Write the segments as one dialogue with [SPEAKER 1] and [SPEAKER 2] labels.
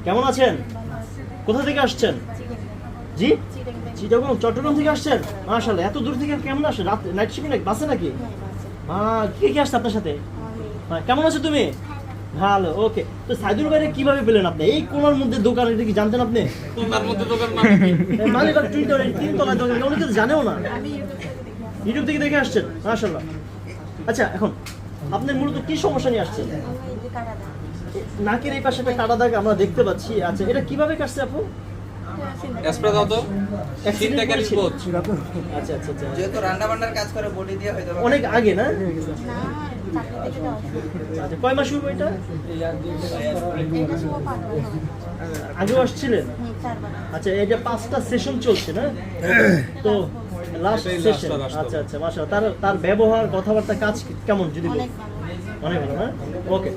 [SPEAKER 1] কেমন আছেন? কোথা থেকে আসছেন? জি, চিটাগং চট্টগ্রাম থেকে আসছেন? মাশাআল্লাহ, এত দূর থেকে কেমন আসেন? রাত নাইট শিফট নাকি বাসে নাকি? কে কে আসছে আপনার সাথে? কেমন আছো তুমি? ভালো, ওকে। তো সাইদুল ভাইরে কিভাবে পেলেন আপনি? এই কোনার মধ্যে দোকান, এটা কি জানতেন আপনি?
[SPEAKER 2] কোনার মধ্যে দোকান মানে কি?
[SPEAKER 1] মানে টুইটার তিনতলায় দোকান, অনেকে তো জানেও না। ইউটিউব থেকে দেখে আসছেন, মাশাআল্লাহ। আচ্ছা, এখন আপনি মূলত কি সমস্যা নিয়ে আসছেন? নাকের এই পাশে একটা কাটা দাগ আমরা দেখতে পাচ্ছি। আচ্ছা, এটা কিভাবে কাটছে আপু?
[SPEAKER 2] এসপ্রে দাও তো।
[SPEAKER 1] Accident
[SPEAKER 2] তিনটা ক্যারিজ
[SPEAKER 1] করেছিল?
[SPEAKER 2] বোধ।
[SPEAKER 1] আচ্ছা আচ্ছা আচ্ছা,
[SPEAKER 3] যেহেতু রান্না বান্নার কাজ করে বডি দিয়ে হয়তো
[SPEAKER 1] অনেক আগে না? আচ্ছা, কয় মাস হলো এটা? আগেও আসছিলেন? আচ্ছা, এটা 5টা সেশন চলছে না? তো লাস্ট
[SPEAKER 2] এটাই
[SPEAKER 1] সেশন।
[SPEAKER 2] last টা,
[SPEAKER 1] আচ্ছা আচ্ছা, মাশাআল্লাহ। তার তার ব্যবহার, কথাবার্তা, কাজ কেমন যদি বলেন? অনেক ভালো না? ওকে।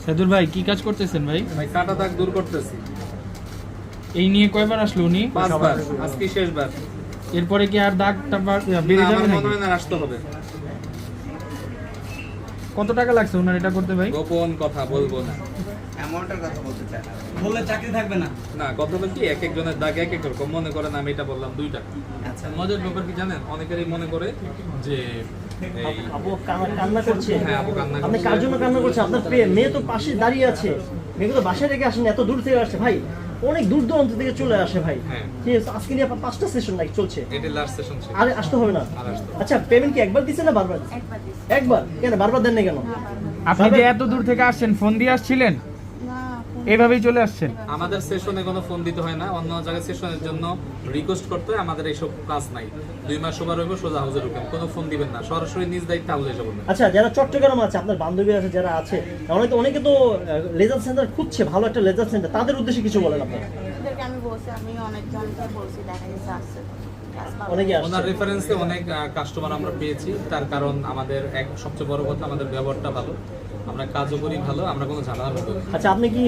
[SPEAKER 4] সাদুর ভাই কি কাজ করতেছেন ভাই?
[SPEAKER 2] ভাই কাটা দাগ দূর করতেছি।
[SPEAKER 4] এই নিয়ে কয়বার আসলো উনি?
[SPEAKER 2] 5 বার, আজকে শেষবার।
[SPEAKER 4] এরপরে কি আর দাগটা বেড়ে
[SPEAKER 2] না,
[SPEAKER 4] যাবে
[SPEAKER 2] আমার
[SPEAKER 4] নাকি?
[SPEAKER 2] মনে হয় না আসতে হবে।
[SPEAKER 4] কত টাকা লাগছে ওনার এটা করতে ভাই?
[SPEAKER 2] গোপন কথা বলবো না।
[SPEAKER 3] অ্যামাউন্টের কথা বলতে চায় না।
[SPEAKER 5] বললে চাকরি থাকবে না।
[SPEAKER 2] না, কথা হলো কি, এক একজনের দাগ এক এক রকম। মনে করেন আমি এটা বললাম 2 টাকা।
[SPEAKER 3] আচ্ছা।
[SPEAKER 2] মজার ব্যাপার কি জানেন, অনেকেরই মনে করে যে এই
[SPEAKER 1] আপু কান্না করছে।
[SPEAKER 2] হ্যাঁ, আপু কান্না
[SPEAKER 1] আপনি
[SPEAKER 2] করছে।
[SPEAKER 1] কার জন্য কান্না করছে? আপনার মেয়ে তো পাশে দাঁড়িয়ে আছে। মেয়েকে তো বাসায় রেখে আসেন, এত দূর থেকে আসছে ভাই, অনেক দূর দূরান্ত থেকে চলে আসে ভাই।
[SPEAKER 2] হ্যাঁ।
[SPEAKER 1] ঠিক আছে, আজকে নিয়ে আপনার 5টা সেশন নাকি চলছে?
[SPEAKER 2] এটি লাস্ট সেশন ছিল।
[SPEAKER 1] আর আসতে হবে না?
[SPEAKER 2] আর আসতে হবে।
[SPEAKER 1] আচ্ছা, পেমেন্ট কি একবার দিছেন না বারবার? একবার। কেন বারবার দেন না কেন?
[SPEAKER 4] আপনি যে এত দূর থেকে আসছেন ফোন দিয়ে আসছিলেন? এইভাবেই চলে আসছেন?
[SPEAKER 2] আমাদের সেশনে কোনো ফোন দিতে হয় না, অন্য জায়গায় সেশনের জন্য রিকোয়েস্ট করতে হয়। আমাদের এইসব কাজ নাই। 2 মাস সবার হইব, সোজা হাউসে ঢুকেন, কোনো ফোন দিবেন না, সরাসরি নিজ দায়িত্বে হাউসে এসে বলবেন।
[SPEAKER 1] আচ্ছা, যারা চট্টগ্রাম আছে, আপনার বান্ধবী আছে যারা আছে, অনেকে তো লেজার সেন্টার খুঁজছে, ভালো একটা লেজার সেন্টার, তাদের উদ্দেশ্যে কিছু বলেন আপনি?
[SPEAKER 6] ওদেরকে আমি বলছি, আমি অনেকজনকে বলছি, দেখা গেছে আসছে।
[SPEAKER 1] অনেকে
[SPEAKER 2] ওনার
[SPEAKER 1] আসছে।
[SPEAKER 2] রেফারেন্সে অনেক কাস্টমার আমরা পেয়েছি। তার কারণ আমাদের এক সবচেয়ে বড় কথা, আমাদের ব্যবহারটা ভালো, আমরা কাজও করি ভালো, আমরা কোনো ঝামেলা করি না।
[SPEAKER 1] আচ্ছা, আপনি কি